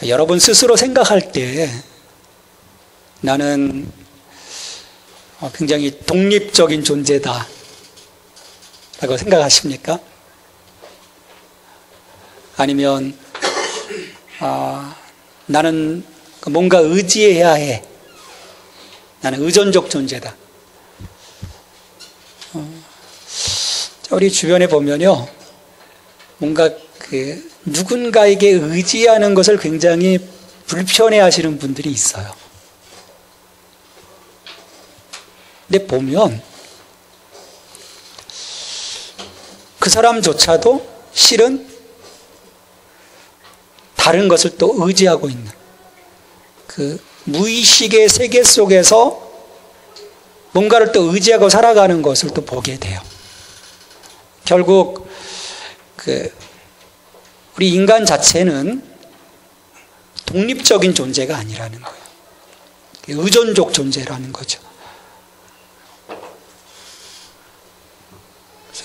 여러분 스스로 생각할 때 나는 굉장히 독립적인 존재다 라고 생각하십니까? 아니면 나는 뭔가 의지해야 해, 나는 의존적 존재다. 우리 주변에 보면요, 뭔가 누군가에게 의지하는 것을 굉장히 불편해 하시는 분들이 있어요. 근데 보면 그 사람조차도 실은 다른 것을 또 의지하고 있는 그 무의식의 세계 속에서 뭔가를 또 의지하고 살아가는 것을 또 보게 돼요. 결국 우리 인간 자체는 독립적인 존재가 아니라는 거예요. 의존적 존재라는 거죠.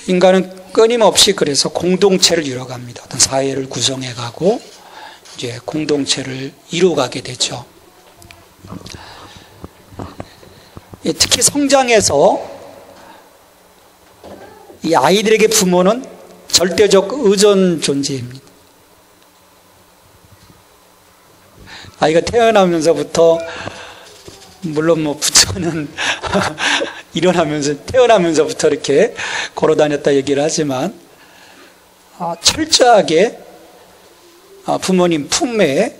인간은 끊임없이 그래서 공동체를 이뤄갑니다. 어떤 사회를 구성해가고 이제 공동체를 이루어가게 되죠. 특히 성장해서 이 아이들에게 부모는 절대적 의존 존재입니다. 아이가 태어나면서부터, 물론 부처는 태어나면서부터 이렇게 걸어 다녔다 얘기를 하지만, 철저하게 부모님 품에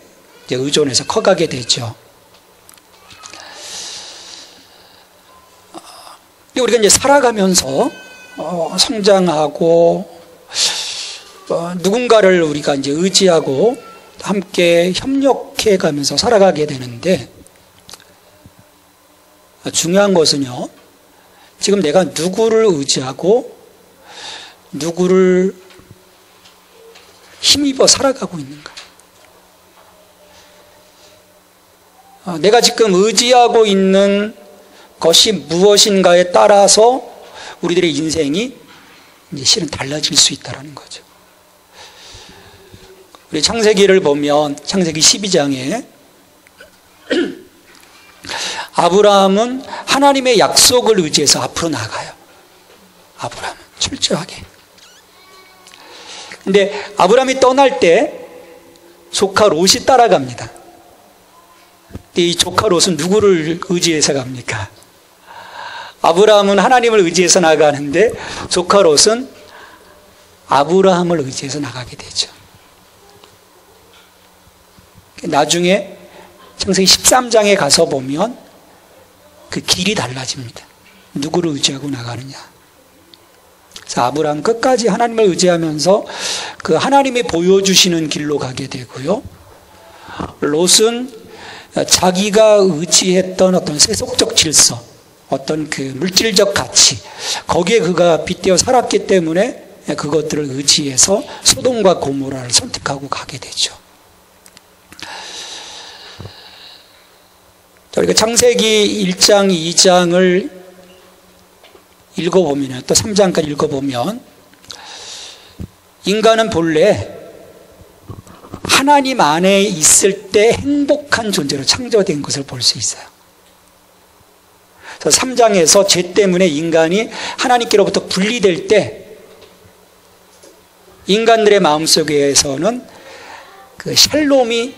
의존해서 커가게 되죠. 우리가 이제 살아가면서 성장하고 누군가를 우리가 이제 의지하고 함께 협력해 가면서 살아가게 되는데, 중요한 것은요, 지금 내가 누구를 의지하고 누구를 힘입어 살아가고 있는가. 내가 지금 의지하고 있는 것이 무엇인가에 따라서 우리들의 인생이 이제 실은 달라질 수 있다는 거죠. 우리 창세기를 보면 창세기 12장에 아브라함은 하나님의 약속을 의지해서 앞으로 나가요. 아브라함은 철저하게. 근데 아브라함이 떠날 때 조카 롯이 따라갑니다. 근데 이 조카 롯은 누구를 의지해서 갑니까? 아브라함은 하나님을 의지해서 나가는데 조카 롯은 아브라함을 의지해서 나가게 되죠. 나중에 창세기 13장에 가서 보면 그 길이 달라집니다. 누구를 의지하고 나가느냐. 그래서 아브라함 끝까지 하나님을 의지하면서 그 하나님이 보여주시는 길로 가게 되고요. 롯은 자기가 의지했던 어떤 세속적 질서, 어떤 그 물질적 가치, 거기에 그가 빗대어 살았기 때문에 그것들을 의지해서 소돔과 고모라를 선택하고 가게 되죠. 우리가 창세기 1장, 2장을 읽어보면, 또 3장까지 읽어보면, 인간은 본래 하나님 안에 있을 때 행복한 존재로 창조된 것을 볼 수 있어요. 그래서 3장에서 죄 때문에 인간이 하나님께로부터 분리될 때 인간들의 마음속에서는 그 샬롬이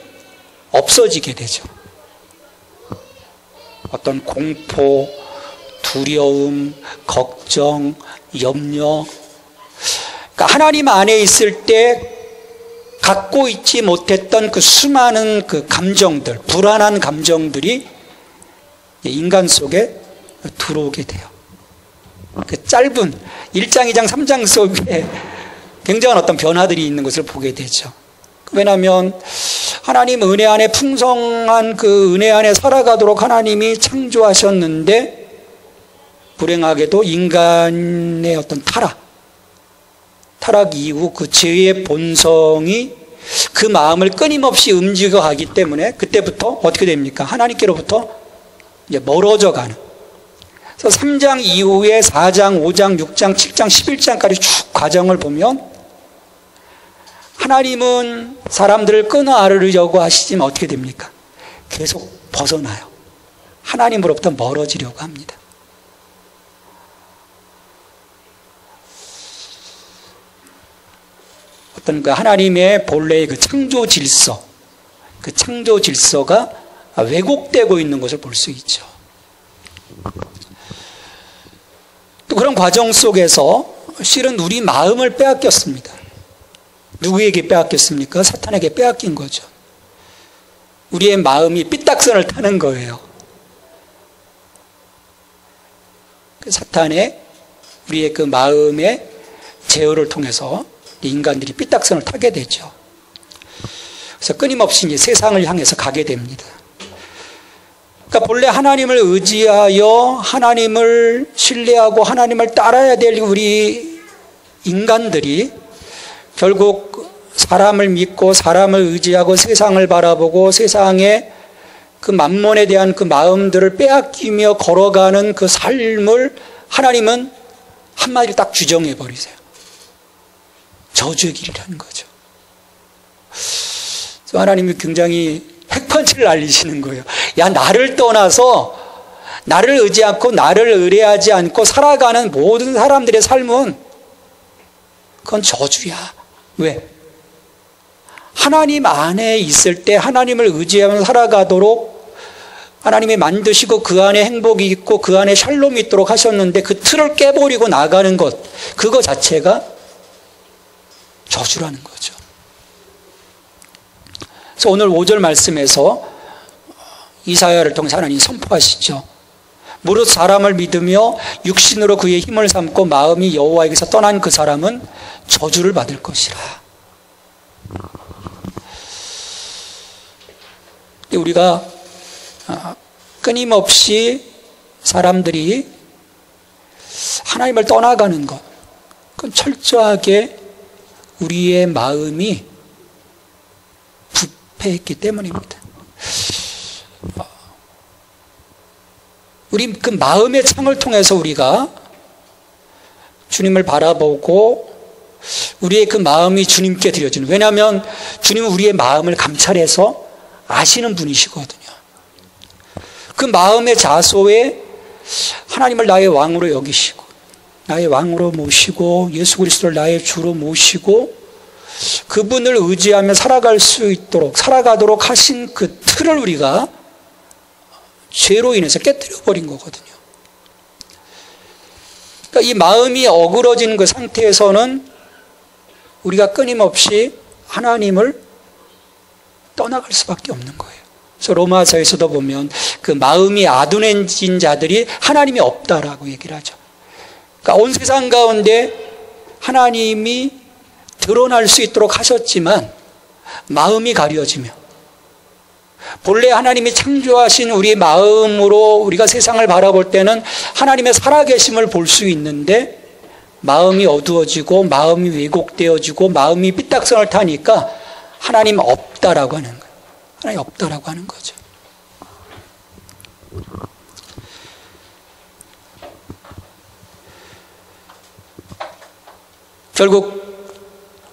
없어지게 되죠. 어떤 공포, 두려움, 걱정, 염려, 그러니까 하나님 안에 있을 때 갖고 있지 못했던 그 수많은 그 감정들, 불안한 감정들이 인간 속에 들어오게 돼요. 그 짧은 1장, 2장, 3장 속에 굉장한 어떤 변화들이 있는 것을 보게 되죠. 왜냐하면 하나님 은혜 안에 풍성한 그 은혜 안에 살아가도록 하나님이 창조하셨는데, 불행하게도 인간의 어떤 타락 이후 그 죄의 본성이 그 마음을 끊임없이 움직여 가기 때문에 그때부터 어떻게 됩니까? 하나님께로부터 이제 멀어져 가는. 그래서 3장 이후에 4장, 5장, 6장, 7장, 11장까지 쭉 과정을 보면 하나님은 사람들을 끊어안으려고 하시지만 어떻게 됩니까? 계속 벗어나요. 하나님으로부터 멀어지려고 합니다. 어떤 그 하나님의 본래의 그 창조 질서, 그 창조 질서가 왜곡되고 있는 것을 볼 수 있죠. 또 그런 과정 속에서 실은 우리 마음을 빼앗겼습니다. 누구에게 빼앗겼습니까? 사탄에게 빼앗긴 거죠. 우리의 마음이 삐딱선을 타는 거예요. 그 사탄의 우리의 그 마음의 제어를 통해서 인간들이 삐딱선을 타게 되죠. 그래서 끊임없이 이제 세상을 향해서 가게 됩니다. 그러니까 본래 하나님을 의지하여 하나님을 신뢰하고 하나님을 따라야 될 우리 인간들이 결국 사람을 믿고 사람을 의지하고 세상을 바라보고 세상의 그 만몬에 대한 그 마음들을 빼앗기며 걸어가는 그 삶을 하나님은 한마디로 딱 규정해 버리세요. 저주의 길이라는 거죠. 그래서 하나님이 굉장히 핵펀치를 날리시는 거예요. 야, 나를 떠나서 나를 의지 않고 나를 의뢰하지 않고 살아가는 모든 사람들의 삶은 그건 저주야. 왜? 하나님 안에 있을 때 하나님을 의지하며 살아가도록 하나님이 만드시고 그 안에 행복이 있고 그 안에 샬롬이 있도록 하셨는데 그 틀을 깨버리고 나가는 것, 그거 자체가 저주라는 거죠. 그래서 오늘 5절 말씀에서 이사야를 통해서 하나님이 선포하시죠. 무릇 사람을 믿으며 육신으로 그의 힘을 삼고 마음이 여호와에게서 떠난 그 사람은 저주를 받을 것이라. 우리가 끊임없이 사람들이 하나님을 떠나가는 것, 그건 철저하게 우리의 마음이 부패했기 때문입니다. 우리 그 마음의 창을 통해서 우리가 주님을 바라보고 우리의 그 마음이 주님께 드려지는, 왜냐하면 주님은 우리의 마음을 감찰해서 아시는 분이시거든요. 그 마음의 자소에 하나님을 나의 왕으로 여기시고 나의 왕으로 모시고 예수 그리스도를 나의 주로 모시고 그분을 의지하며 살아갈 수 있도록 살아가도록 하신 그 틀을 우리가 죄로 인해서 깨뜨려 버린 거거든요. 그러니까 이 마음이 어그러진 그 상태에서는 우리가 끊임없이 하나님을 떠나갈 수밖에 없는 거예요. 그래서 로마서에서도 보면 그 마음이 아둔해진 자들이 하나님이 없다라고 얘기를 하죠. 그러니까 온 세상 가운데 하나님이 드러날 수 있도록 하셨지만 마음이 가려지며 본래 하나님이 창조하신 우리 마음으로 우리가 세상을 바라볼 때는 하나님의 살아계심을 볼 수 있는데 마음이 어두워지고 마음이 왜곡되어지고 마음이 삐딱선을 타니까 하나님 없다라고 하는 거예요. 하나님 없다라고 하는 거죠. 결국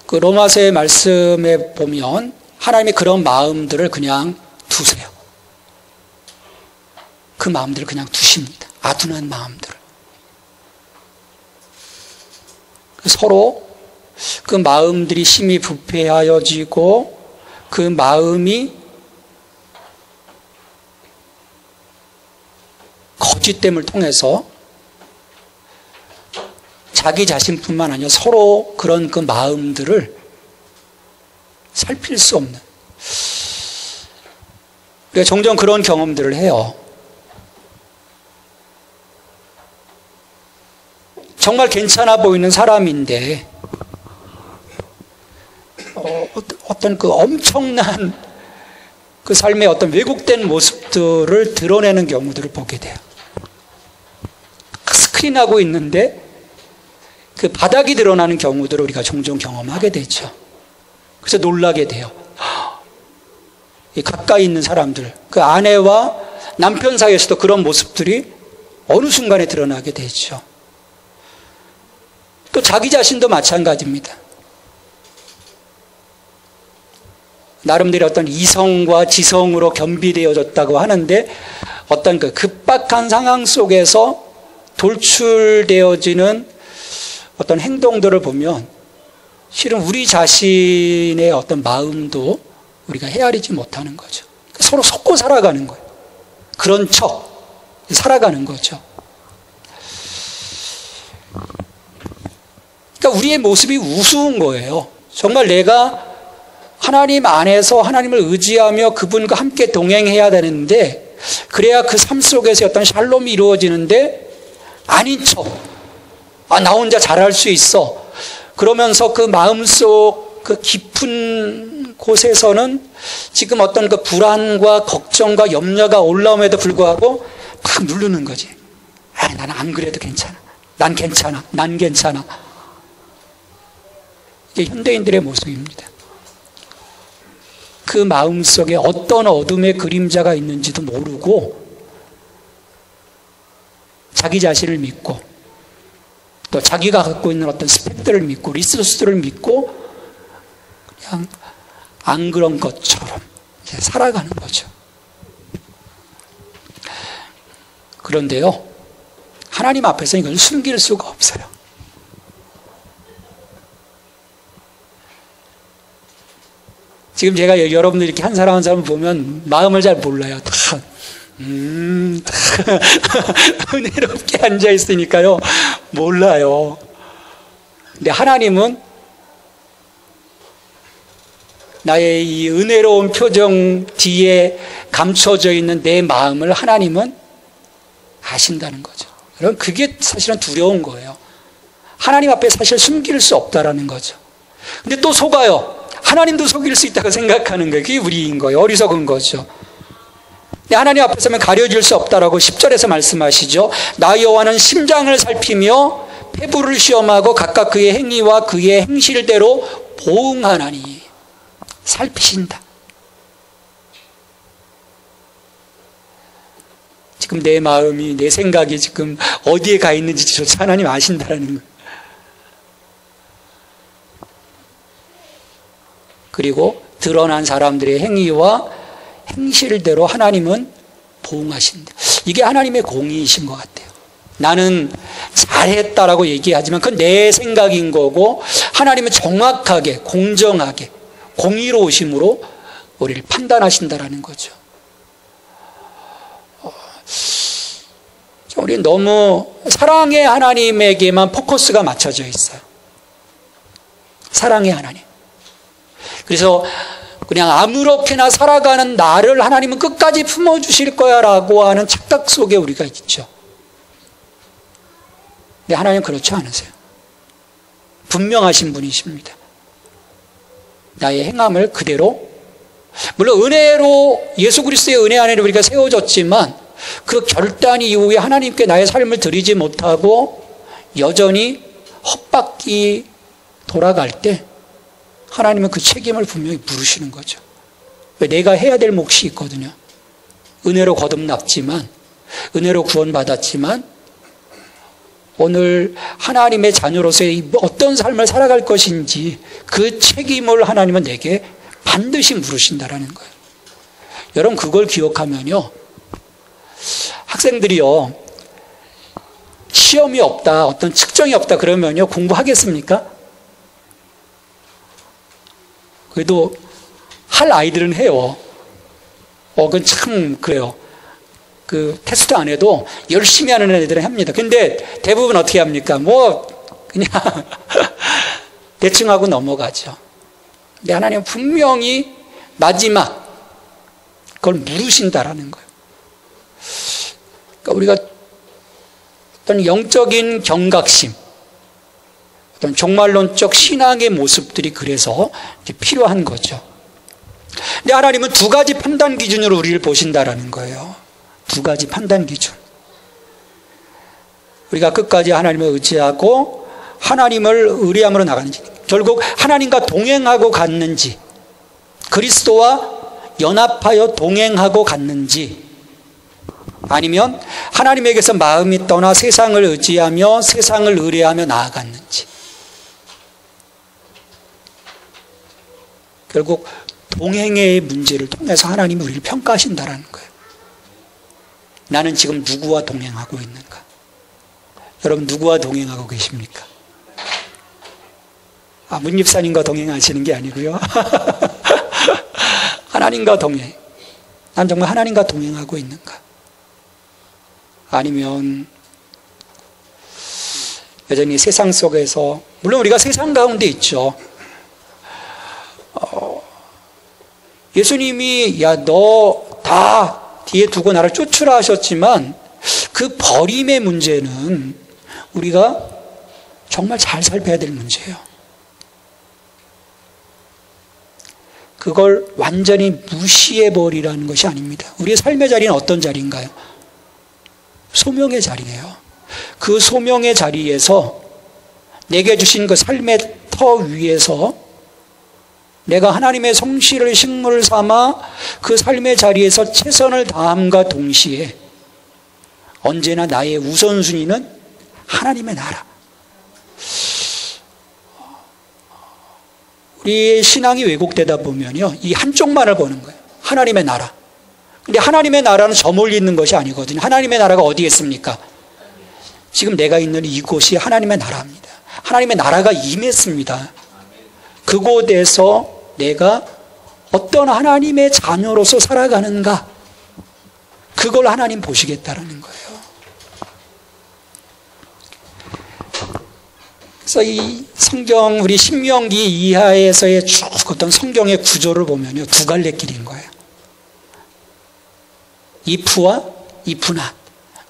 그 로마서의 말씀에 보면 하나님이 그런 마음들을 그냥 두세요. 그 마음들을 그냥 두십니다. 아둔한 마음들을. 서로 그 마음들이 심히 부패하여지고 그 마음이 거짓됨을 통해서 자기 자신뿐만 아니라 서로 그런 그 마음들을 살필 수 없는, 우리가 종종 그런 경험들을 해요. 정말 괜찮아 보이는 사람인데 어떤 그 엄청난 그 삶의 어떤 왜곡된 모습들을 드러내는 경우들을 보게 돼요. 스크린하고 있는데 그 바닥이 드러나는 경우들을 우리가 종종 경험하게 되죠. 그래서 놀라게 돼요. 가까이 있는 사람들, 그 아내와 남편 사이에서도 그런 모습들이 어느 순간에 드러나게 되죠. 또 자기 자신도 마찬가지입니다. 나름대로 어떤 이성과 지성으로 겸비되어졌다고 하는데 어떤 그 급박한 상황 속에서 돌출되어지는 어떤 행동들을 보면 실은 우리 자신의 어떤 마음도 우리가 헤아리지 못하는 거죠. 서로 속고 살아가는 거예요. 그런 척 살아가는 거죠. 그러니까 우리의 모습이 우스운 거예요. 정말 내가 하나님 안에서 하나님을 의지하며 그분과 함께 동행해야 되는데, 그래야 그 삶 속에서 어떤 샬롬이 이루어지는데 아닌 척, 나 혼자 잘할 수 있어 그러면서 그 마음속 그 깊은 곳에서는 지금 어떤 그 불안과 걱정과 염려가 올라옴에도 불구하고 막 누르는 거지. 나는 안 그래도 괜찮아. 난 괜찮아. 난 괜찮아. 이게 현대인들의 모습입니다. 그 마음속에 어떤 어둠의 그림자가 있는지도 모르고 자기 자신을 믿고 또 자기가 갖고 있는 어떤 스펙들을 믿고 리소스들을 믿고 그냥 안 그런 것처럼 살아가는 거죠. 그런데요, 하나님 앞에서 이걸 숨길 수가 없어요. 지금 제가 여러분들 이렇게 한 사람 한 사람 보면 마음을 잘 몰라요. 다 은혜롭게 앉아 있으니까요, 몰라요. 근데 하나님은 나의 이 은혜로운 표정 뒤에 감춰져 있는 내 마음을 하나님은 아신다는 거죠. 여러분, 그게 사실은 두려운 거예요. 하나님 앞에 사실 숨길 수 없다라는 거죠. 근데 또 속아요. 하나님도 속일 수 있다고 생각하는 거예요. 그게 우리인 거예요. 어리석은 거죠. 근데 하나님 앞에 서면 가려질 수 없다라고 10절에서 말씀하시죠. 나 여호와는 심장을 살피며 폐부를 시험하고 각각 그의 행위와 그의 행실대로 보응하나니. 살피신다. 지금 내 마음이, 내 생각이 지금 어디에 가 있는지조차 하나님 아신다라는 거예요. 그리고 드러난 사람들의 행위와 행실대로 하나님은 보응하신다. 이게 하나님의 공의이신 것 같아요. 나는 잘했다라고 얘기하지만 그건 내 생각인 거고, 하나님은 정확하게, 공정하게, 공의로우심으로 우리를 판단하신다라는 거죠. 우리는 너무 사랑의 하나님에게만 포커스가 맞춰져 있어요. 사랑의 하나님. 그래서 그냥 아무렇게나 살아가는 나를 하나님은 끝까지 품어주실 거야 라고 하는 착각 속에 우리가 있죠. 근데 하나님은 그렇지 않으세요. 분명하신 분이십니다. 나의 행함을 그대로, 물론 은혜로, 예수 그리스도의 은혜 안에 우리가 세워졌지만 그 결단 이후에 하나님께 나의 삶을 드리지 못하고 여전히 헛바퀴 돌아갈 때 하나님은 그 책임을 분명히 물으시는 거죠. 왜? 내가 해야 될 몫이 있거든요. 은혜로 거듭났지만, 은혜로 구원받았지만 오늘 하나님의 자녀로서의 어떤 삶을 살아갈 것인지 그 책임을 하나님은 내게 반드시 물으신다라는 거예요. 여러분, 그걸 기억하면요, 학생들이요, 시험이 없다, 어떤 측정이 없다 그러면요, 공부하겠습니까? 그래도 할 아이들은 해요. 그건 참 그래요. 그 테스트 안 해도 열심히 하는 애들은 합니다. 근데 대부분 어떻게 합니까? 그냥 대충 하고 넘어가죠. 근데 하나님은 분명히 마지막 그걸 물으신다라는 거예요. 그러니까 우리가 어떤 영적인 경각심, 어떤 종말론적 신앙의 모습들이 그래서 필요한 거죠. 근데 하나님은 두 가지 판단 기준으로 우리를 보신다라는 거예요. 두 가지 판단 기준. 우리가 끝까지 하나님을 의지하고 하나님을 의뢰함으로 나가는지, 결국 하나님과 동행하고 갔는지, 그리스도와 연합하여 동행하고 갔는지, 아니면 하나님에게서 마음이 떠나 세상을 의지하며 세상을 의뢰하며 나아갔는지. 결국 동행의 문제를 통해서 하나님이 우리를 평가하신다라는 거예요. 나는 지금 누구와 동행하고 있는가? 여러분 누구와 동행하고 계십니까? 문집사님과 동행하시는 게 아니고요. 하나님과 동행. 난 정말 하나님과 동행하고 있는가? 아니면 여전히 세상 속에서, 물론 우리가 세상 가운데 있죠. 예수님이 야 너 다 뒤에 두고 나를 쫓으라 하셨지만 그 버림의 문제는 우리가 정말 잘 살펴야 될 문제예요. 그걸 완전히 무시해버리라는 것이 아닙니다. 우리의 삶의 자리는 어떤 자리인가요? 소명의 자리예요. 그 소명의 자리에서 내게 주신 그 삶의 터 위에서 내가 하나님의 성실을 식물 삼아 그 삶의 자리에서 최선을 다함과 동시에 언제나 나의 우선순위는 하나님의 나라. 우리의 신앙이 왜곡되다 보면요, 이 한쪽만을 보는 거예요. 하나님의 나라. 근데 하나님의 나라는 저 멀리 있는 것이 아니거든요. 하나님의 나라가 어디에 있습니까? 지금 내가 있는 이곳이 하나님의 나라입니다. 하나님의 나라가 임했습니다. 그곳에서 내가 어떤 하나님의 자녀로서 살아가는가, 그걸 하나님 보시겠다라는 거예요. 그래서 이 성경, 우리 신명기 이하에서의 쭉 어떤 성경의 구조를 보면요, 두 갈래 길인 거예요. if와 if not.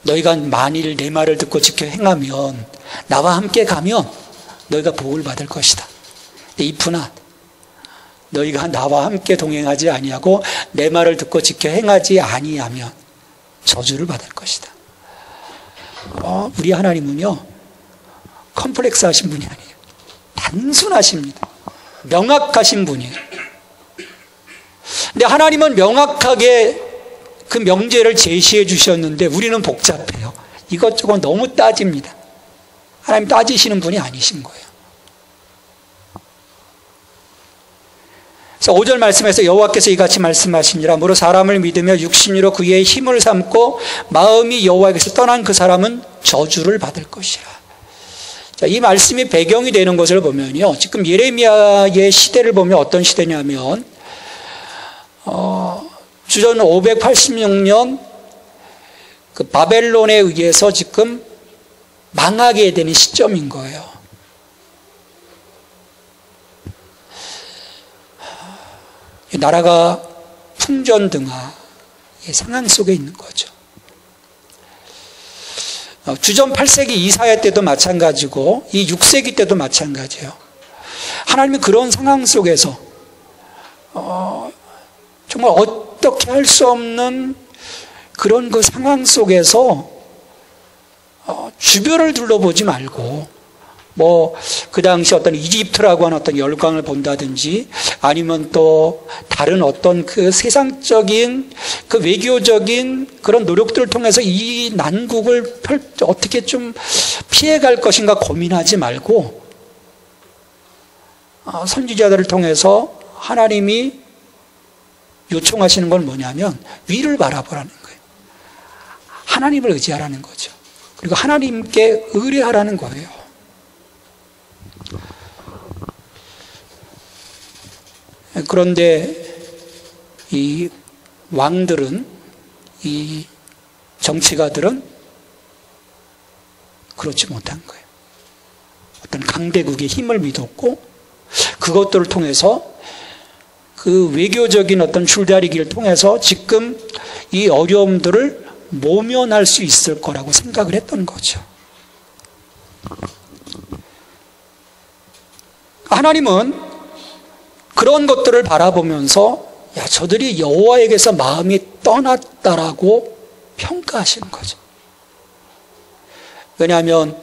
너희가 만일 내 말을 듣고 지켜 행하면, 나와 함께 가면 너희가 복을 받을 것이다. if not. 너희가 나와 함께 동행하지 아니하고 내 말을 듣고 지켜 행하지 아니하면 저주를 받을 것이다. 우리 하나님은요, 컴플렉스 하신 분이 아니에요. 단순하십니다. 명확하신 분이에요. 근데 하나님은 명확하게 그 명제를 제시해 주셨는데 우리는 복잡해요. 이것저것 너무 따집니다. 하나님 따지시는 분이 아니신 거예요. 그래서 5절 말씀에서 여호와께서 이같이 말씀하시니라. 무릇 사람을 믿으며 육신으로 그의 힘을 삼고 마음이 여호와에게서 떠난 그 사람은 저주를 받을 것이라. 자, 이 말씀이 배경이 되는 것을 보면요, 지금 예레미야의 시대를 보면 어떤 시대냐면 주전 586년 그 바벨론에 의해서 지금 망하게 되는 시점인 거예요. 나라가 풍전등화의 상황 속에 있는 거죠. 주전 8세기 이사야 때도 마찬가지고 이 6세기 때도 마찬가지예요. 하나님이 그런 상황 속에서 정말 어떻게 할 수 없는 그런 그 상황 속에서 주변을 둘러보지 말고 그 당시 어떤 이집트라고 하는 어떤 열강을 본다든지 아니면 또 다른 어떤 그 세상적인 그 외교적인 그런 노력들을 통해서 이 난국을 어떻게 좀 피해갈 것인가 고민하지 말고 선지자들을 통해서 하나님이 요청하시는 건 뭐냐면 위를 바라보라는 거예요. 하나님을 의지하라는 거죠. 그리고 하나님께 의뢰하라는 거예요. 그런데 이 왕들은, 이 정치가들은 그렇지 못한 거예요. 어떤 강대국의 힘을 믿었고 그것들을 통해서 그 외교적인 어떤 줄다리기를 통해서 지금 이 어려움들을 모면할 수 있을 거라고 생각을 했던 거죠. 하나님은 그런 것들을 바라보면서 야, 저들이 여호와에게서 마음이 떠났다라고 평가하시는 거죠. 왜냐하면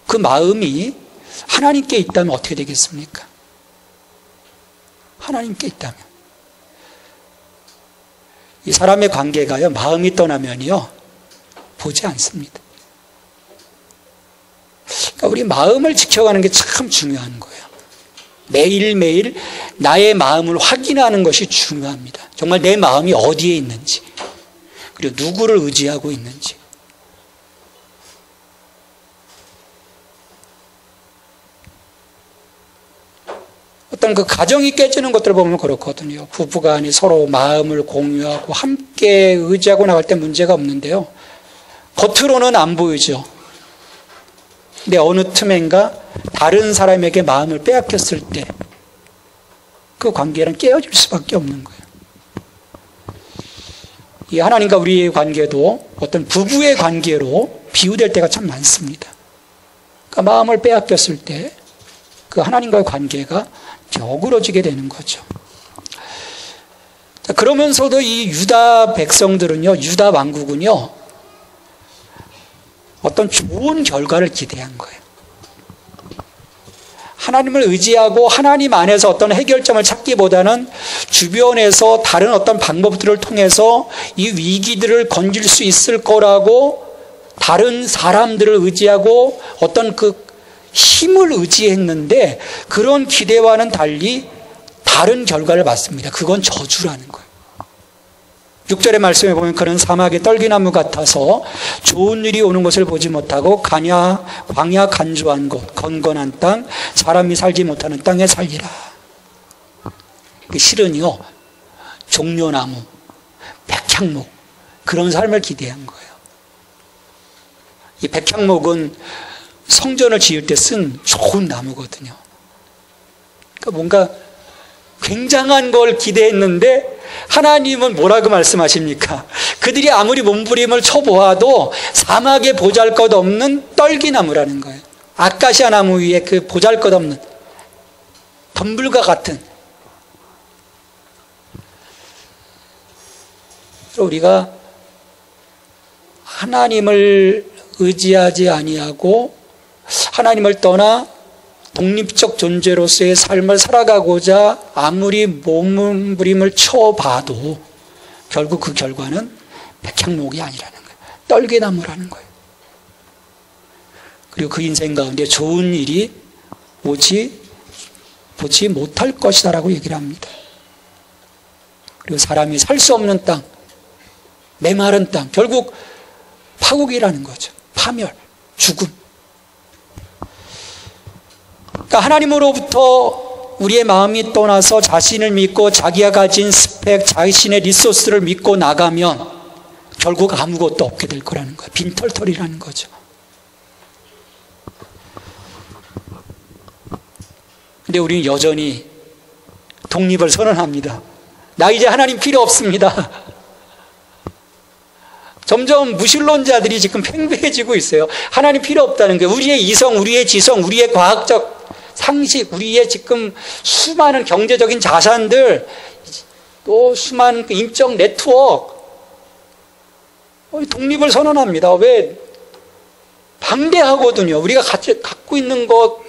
그 마음이 하나님께 있다면 어떻게 되겠습니까? 하나님께 있다면. 이 사람의 관계가요, 마음이 떠나면요, 보지 않습니다. 그러니까 우리 마음을 지켜가는 게 참 중요한 거예요. 매일매일 나의 마음을 확인하는 것이 중요합니다. 정말 내 마음이 어디에 있는지, 그리고 누구를 의지하고 있는지. 어떤 그 가정이 깨지는 것들을 보면 그렇거든요. 부부간이 서로 마음을 공유하고 함께 의지하고 나갈 때 문제가 없는데요. 겉으로는 안 보이죠. 근데 어느 틈엔가 다른 사람에게 마음을 빼앗겼을 때 그 관계는 깨어질 수밖에 없는 거예요. 이 하나님과 우리의 관계도 어떤 부부의 관계로 비유될 때가 참 많습니다. 그러니까 마음을 빼앗겼을 때 그 하나님과의 관계가 어그러지게 되는 거죠. 자, 그러면서도 이 유다 백성들은요, 유다 왕국은요, 어떤 좋은 결과를 기대한 거예요. 하나님을 의지하고 하나님 안에서 어떤 해결점을 찾기보다는 주변에서 다른 어떤 방법들을 통해서 이 위기들을 건질 수 있을 거라고 다른 사람들을 의지하고 어떤 그 힘을 의지했는데 그런 기대와는 달리 다른 결과를 맞습니다. 그건 저주라는 거예요. 6절의 말씀에 보면 그는 사막의 떨기나무 같아서 좋은 일이 오는 것을 보지 못하고 광야 간조한 곳, 건건한 땅, 사람이 살지 못하는 땅에 살리라. 실은요, 종려나무, 백향목, 그런 삶을 기대한 거예요. 이 백향목은 성전을 지을 때 쓴 좋은 나무거든요. 그러니까 뭔가 굉장한 걸 기대했는데 하나님은 뭐라고 말씀하십니까? 그들이 아무리 몸부림을 쳐보아도 사막에 보잘것없는 떨기나무라는 거예요. 아카시아 나무 위에 그 보잘것없는 덤불과 같은. 우리가 하나님을 의지하지 아니하고 하나님을 떠나 독립적 존재로서의 삶을 살아가고자 아무리 몸부림을 쳐봐도 결국 그 결과는 백향목이 아니라는 거예요. 떨기나무라는 거예요. 그리고 그 인생 가운데 좋은 일이 보지 못할 것이다라고 얘기를 합니다. 그리고 사람이 살 수 없는 땅, 메마른 땅, 결국 파국이라는 거죠. 파멸, 죽음. 그러니까 하나님으로부터 우리의 마음이 떠나서 자신을 믿고 자기가 가진 스펙, 자신의 리소스를 믿고 나가면 결국 아무것도 없게 될 거라는 거예요. 빈털털이라는 거죠. 근데 우리는 여전히 독립을 선언합니다. 나 이제 하나님 필요 없습니다. 점점 무신론자들이 지금 팽배해지고 있어요. 하나님 필요 없다는 거예요. 우리의 이성, 우리의 지성, 우리의 과학적 상식, 우리의 지금 수많은 경제적인 자산들, 또 수많은 인적 네트워크, 독립을 선언합니다. 왜? 방대하거든요. 우리가 갖고 있는 것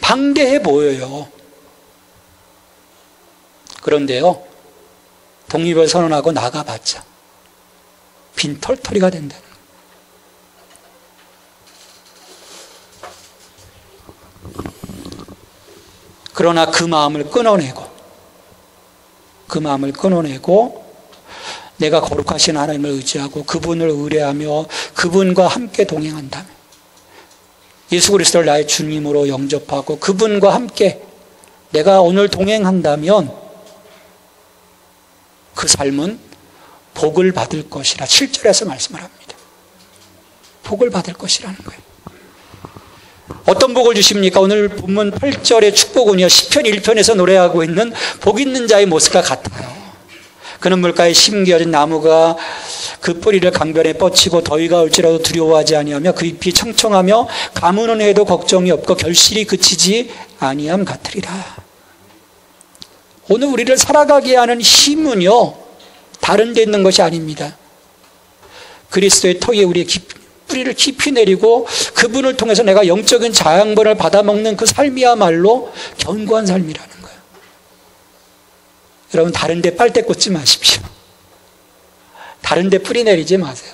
방대해 보여요. 그런데요, 독립을 선언하고 나가봤자 빈털터리가 된다는 거예요. 그러나 그 마음을 끊어내고 내가 거룩하신 하나님을 의지하고 그분을 의뢰하며 그분과 함께 동행한다면, 예수 그리스도를 나의 주님으로 영접하고 그분과 함께 내가 오늘 동행한다면 그 삶은 복을 받을 것이라 7절에서 말씀을 합니다. 복을 받을 것이라는 거예요. 어떤 복을 주십니까? 오늘 본문 8절의 축복은요, 시편 1편에서 노래하고 있는 복 있는 자의 모습과 같아요. 그는 물가에 심겨진 나무가 그 뿌리를 강변에 뻗치고 더위가 올지라도 두려워하지 아니하며 그 잎이 청청하며 가무는 해도 걱정이 없고 결실이 그치지 아니함 같으리라. 오늘 우리를 살아가게 하는 힘은요, 다른 데 있는 것이 아닙니다. 그리스도의 터에 우리의 뿌리를 깊이 내리고 그분을 통해서 내가 영적인 자양분을 받아먹는 그 삶이야말로 견고한 삶이라는 거예요. 여러분, 다른 데 빨대 꽂지 마십시오. 다른 데 뿌리 내리지 마세요.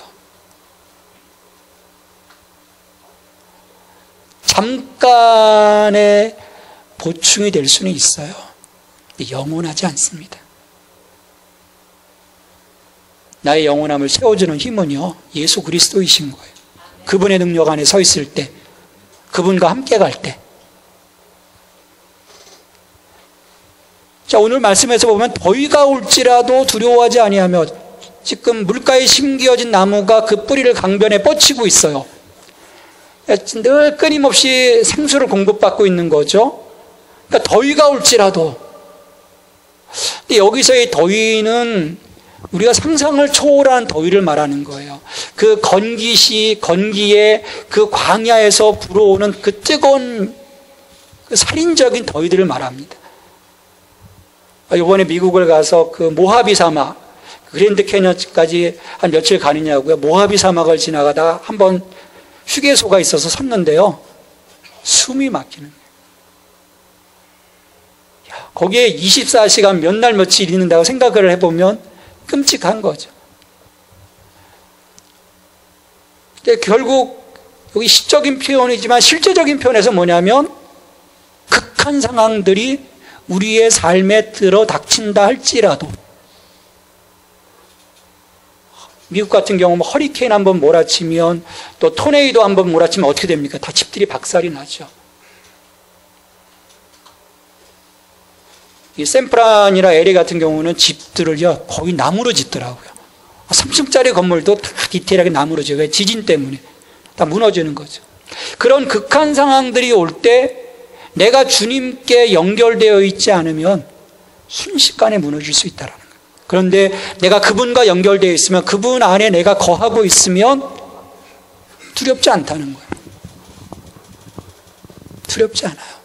잠깐의 보충이 될 수는 있어요. 영원하지 않습니다. 나의 영원함을 세워주는 힘은요, 예수 그리스도이신 거예요. 그분의 능력 안에 서 있을 때, 그분과 함께 갈 때. 자, 오늘 말씀에서 보면 더위가 올지라도 두려워하지 아니하며, 지금 물가에 심겨진 나무가 그 뿌리를 강변에 뻗치고 있어요. 늘 끊임없이 생수를 공급받고 있는 거죠. 그러니까 더위가 올지라도. 근데 여기서의 더위는 우리가 상상을 초월한 더위를 말하는 거예요. 그 건기의 그 광야에서 불어오는 그 뜨거운 그 살인적인 더위들을 말합니다. 이번에 미국을 가서 그 모하비 사막, 그랜드 캐년까지 한 며칠 가느냐고요. 모하비 사막을 지나가다가 한번 휴게소가 있어서 섰는데요. 숨이 막히는 거예요. 거기에 24시간 몇 날 며칠 있는다고 생각을 해보면 끔찍한 거죠. 근데 결국 여기 시적인 표현이지만 실제적인 표현에서 뭐냐면 극한 상황들이 우리의 삶에 들어 닥친다 할지라도, 미국 같은 경우 허리케인 한번 몰아치면, 또 토네이도 한번 몰아치면 어떻게 됩니까? 다 집들이 박살이 나죠. 이 샌프란이나 LA 같은 경우는 집들을요 거의 나무로 짓더라고요. 3층짜리 건물도 다 디테일하게 나무로 지어요. 왜? 지진 때문에 다 무너지는 거죠. 그런 극한 상황들이 올 때 내가 주님께 연결되어 있지 않으면 순식간에 무너질 수 있다는 거예요. 그런데 내가 그분과 연결되어 있으면, 그분 안에 내가 거하고 있으면 두렵지 않다는 거예요. 두렵지 않아요.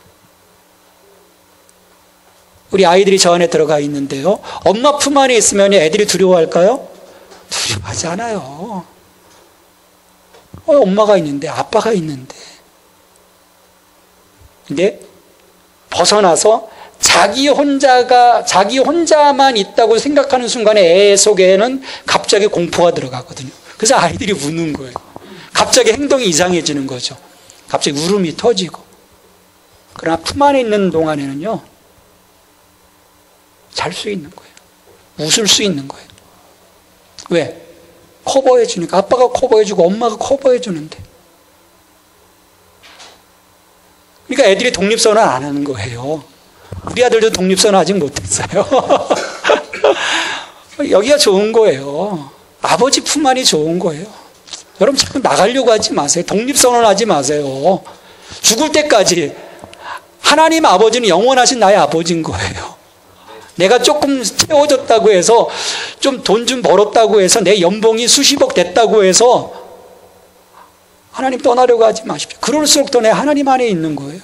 우리 아이들이 저 안에 들어가 있는데요, 엄마 품 안에 있으면 애들이 두려워할까요? 두려워하지 않아요. 엄마가 있는데, 아빠가 있는데. 근데 벗어나서 자기 혼자만 있다고 생각하는 순간에 애 속에는 갑자기 공포가 들어가거든요. 그래서 아이들이 우는 거예요. 갑자기 행동이 이상해지는 거죠. 갑자기 울음이 터지고. 그러나 품 안에 있는 동안에는요, 잘 수 있는 거예요. 웃을 수 있는 거예요. 왜? 커버해 주니까. 아빠가 커버해 주고 엄마가 커버해 주는데. 그러니까 애들이 독립선언 안 하는 거예요. 우리 아들도 독립선언 아직 못했어요. 여기가 좋은 거예요. 아버지 품 안이 좋은 거예요. 여러분 자꾸 나가려고 하지 마세요. 독립선언 하지 마세요. 죽을 때까지 하나님 아버지는 영원하신 나의 아버지인 거예요. 내가 조금 채워졌다고 해서, 좀 돈 좀 벌었다고 해서, 내 연봉이 수십억 됐다고 해서 하나님 떠나려고 하지 마십시오. 그럴수록 더 내 하나님 안에 있는 거예요.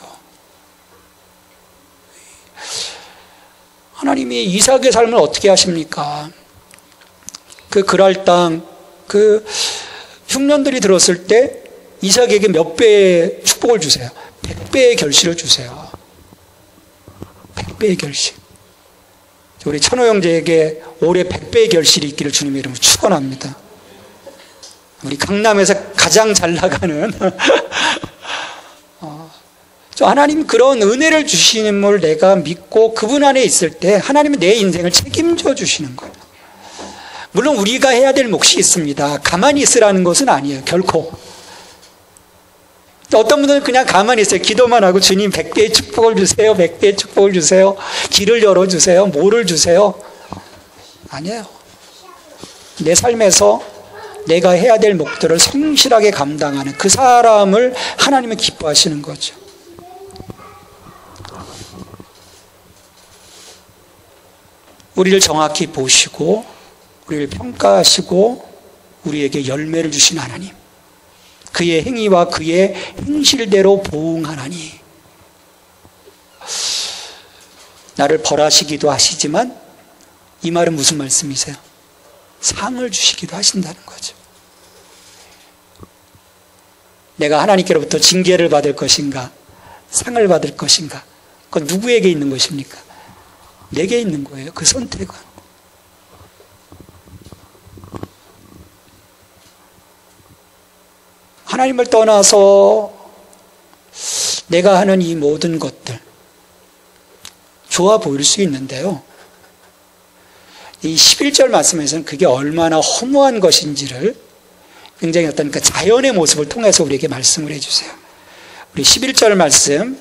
하나님이 이삭의 삶을 어떻게 하십니까? 그 그랄 땅, 그 흉년들이 들었을 때 이삭에게 몇 배의 축복을 주세요? 100배의 결실을 주세요. 100배의 결실. 우리 천호 형제에게 올해 100배의 결실이 있기를 주님의 이름으로 축원합니다. 우리 강남에서 가장 잘 나가는 하나님 그런 은혜를 주시는 내가 믿고 그분 안에 있을 때 하나님은 내 인생을 책임져 주시는 거예요. 물론 우리가 해야 될 몫이 있습니다. 가만히 있으라는 것은 아니에요. 결코. 어떤 분들은 그냥 가만히 있어요. 기도만 하고 주님 100배의 축복을 주세요. 100배의 축복을 주세요. 길을 열어주세요. 뭐를 주세요. 아니에요. 내 삶에서 내가 해야 될 몫들을 성실하게 감당하는 그 사람을 하나님은 기뻐하시는 거죠. 우리를 정확히 보시고 우리를 평가하시고 우리에게 열매를 주신 하나님, 그의 행위와 그의 행실대로 보응하나니 나를 벌하시기도 하시지만 이 말은 무슨 말씀이세요? 상을 주시기도 하신다는 거죠. 내가 하나님께로부터 징계를 받을 것인가 상을 받을 것인가, 그건 누구에게 있는 것입니까? 내게 있는 거예요. 그 선택은. 하나님을 떠나서 내가 하는 이 모든 것들, 좋아 보일 수 있는데요. 이 11절 말씀에서는 그게 얼마나 허무한 것인지를 굉장히 어떤 그 자연의 모습을 통해서 우리에게 말씀을 해주세요. 우리 11절 말씀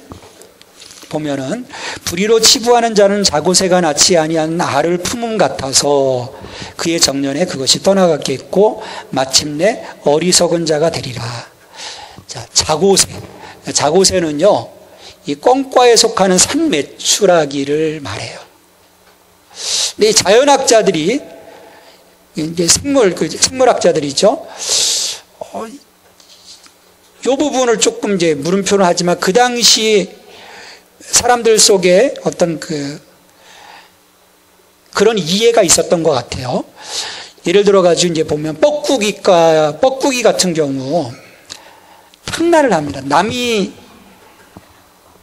보면은 불의로 치부하는 자는 자고새가 낳지 아니한 알을 품음 같아서 그의 정년에 그것이 떠나갔겠고 마침내 어리석은 자가 되리라. 자, 자고새. 자고새는요, 이 꿩과에 속하는 산메추라기를 말해요. 근데 이 자연학자들이 이제 생물학자들이죠. 이 부분을 조금 이제 물음표를 하지만 그 당시 사람들 속에 어떤 그런 이해가 있었던 것 같아요. 예를 들어가지고 이제 보면 뻐꾸기 같은 경우 탁날을 합니다. 남이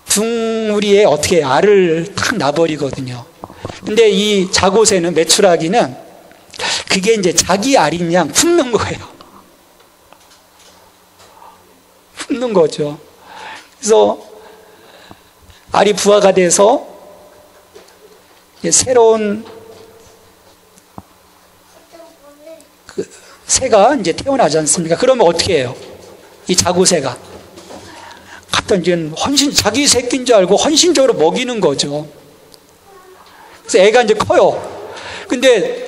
둥우리에 어떻게 알을 탁 놔버리거든요. 근데 이 자고새는 메추라기는 그게 이제 자기 알인 양 품는 거예요. 품는 거죠. 그래서 알이 부화가 돼서 새로운 그 새가 이제 태어나지 않습니까? 그러면 어떻게 해요? 이 자고새가 갖다 이제 자기 새끼인 줄 알고 헌신적으로 먹이는 거죠. 그래서 애가 이제 커요. 근데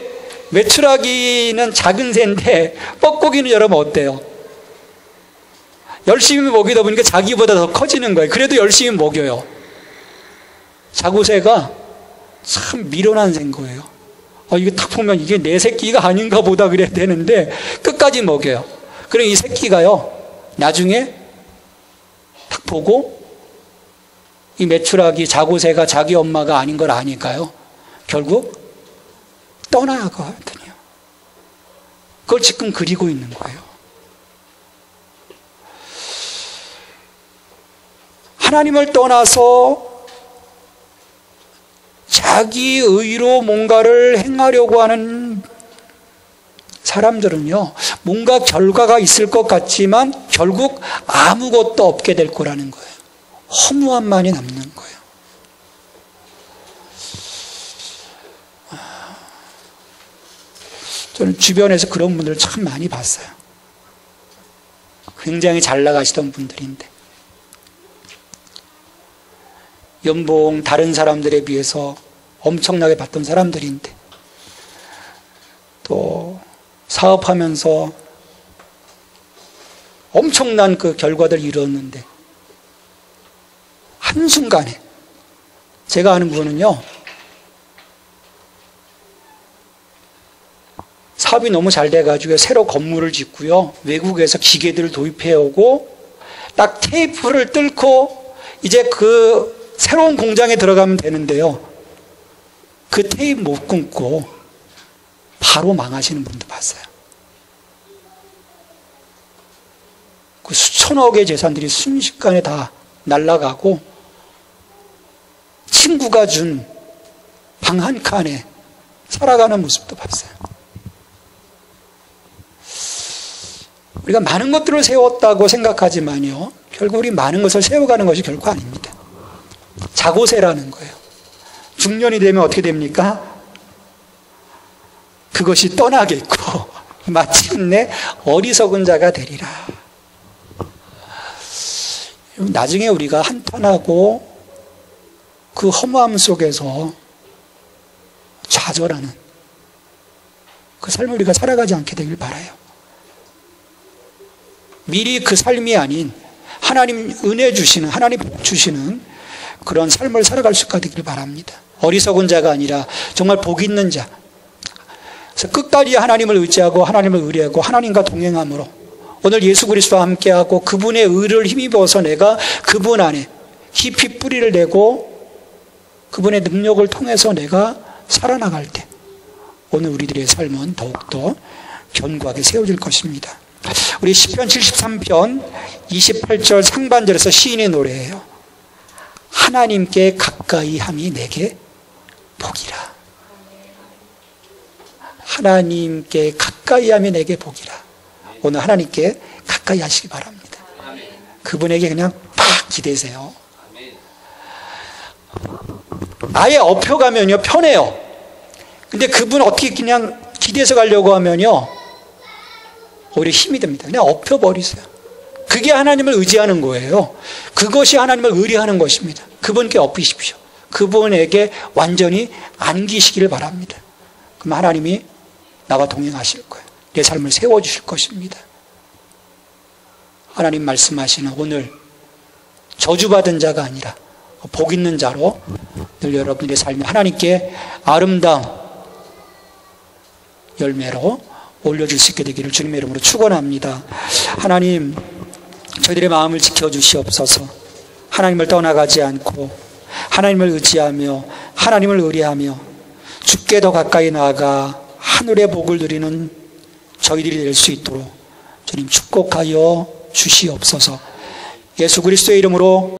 메추라기는 작은 새인데 뻐꾸기는 여러분 어때요? 열심히 먹이다 보니까 자기보다 더 커지는 거예요. 그래도 열심히 먹여요. 자고새가 참 미련한 새인 거예요. 이게 딱 보면 이게 내 새끼가 아닌가 보다 그래야 되는데 끝까지 먹여요. 그럼 이 새끼가요, 나중에 딱 보고 이 메추라기 자고새가 자기 엄마가 아닌 걸 아니까요, 결국 떠나가거든요. 그걸 지금 그리고 있는 거예요. 하나님을 떠나서 자기 의로 뭔가를 행하려고 하는 사람들은요, 뭔가 결과가 있을 것 같지만 결국 아무것도 없게 될 거라는 거예요. 허무함만이 남는 거예요. 저는 주변에서 그런 분들을 참 많이 봤어요. 굉장히 잘 나가시던 분들인데 연봉 다른 사람들에 비해서 엄청나게 받던 사람들인데 또 사업하면서 엄청난 그 결과들을 이뤘는데 한순간에, 제가 아는 분은요, 사업이 너무 잘 돼가지고 새로 건물을 짓고요, 외국에서 기계들을 도입해 오고 딱 테이프를 뚫고 이제 그 새로운 공장에 들어가면 되는데요, 그 테이프 못 끊고 바로 망하시는 분도 봤어요. 그 수천억의 재산들이 순식간에 다 날아가고 친구가 준 방 한 칸에 살아가는 모습도 봤어요. 우리가 많은 것들을 세웠다고 생각하지만요, 결국 우리 많은 것을 세워가는 것이 결코 아닙니다. 자고새라는 거예요. 중년이 되면 어떻게 됩니까? 그것이 떠나겠고 마침내 어리석은 자가 되리라. 나중에 우리가 한탄하고 그 허무함 속에서 좌절하는 그 삶을 우리가 살아가지 않게 되길 바라요. 미리 그 삶이 아닌 하나님 은혜 주시는, 하나님 복 주시는 그런 삶을 살아갈 수 있게 되길 바랍니다. 어리석은 자가 아니라 정말 복 있는 자. 그래서 끝까지 하나님을 의지하고 하나님을 의뢰하고 하나님과 동행함으로 오늘 예수 그리스도와 함께하고 그분의 의를 힘입어서 내가 그분 안에 깊이 뿌리를 내고 그분의 능력을 통해서 내가 살아나갈 때 오늘 우리들의 삶은 더욱더 견고하게 세워질 것입니다. 우리 시편 73편 28절 상반절에서 시인의 노래예요. 하나님께 가까이 함이 내게 복이라. 하나님께 가까이 함이 내게 복이라. 오늘 하나님께 가까이 하시기 바랍니다. 그분에게 그냥 팍 기대세요. 아예 엎혀가면요 편해요. 근데 그분 어떻게 그냥 기대서 가려고 하면요 오히려 힘이 듭니다. 그냥 엎혀버리세요. 그게 하나님을 의지하는 거예요. 그것이 하나님을 의뢰하는 것입니다. 그분께 엎이십시오. 그분에게 완전히 안기시기를 바랍니다. 그럼 하나님이 나와 동행하실 거예요. 내 삶을 세워주실 것입니다. 하나님 말씀하시는 오늘 저주받은 자가 아니라 복 있는 자로 늘 여러분들의 삶이 하나님께 아름다운 열매로 올려줄 수 있게 되기를 주님의 이름으로 축원합니다. 하나님, 저희들의 마음을 지켜주시옵소서. 하나님을 떠나가지 않고 하나님을 의지하며 하나님을 의뢰하며 주께 더 가까이 나아가 하늘의 복을 누리는 저희들이 될 수 있도록 주님 축복하여 주시옵소서. 예수 그리스도의 이름으로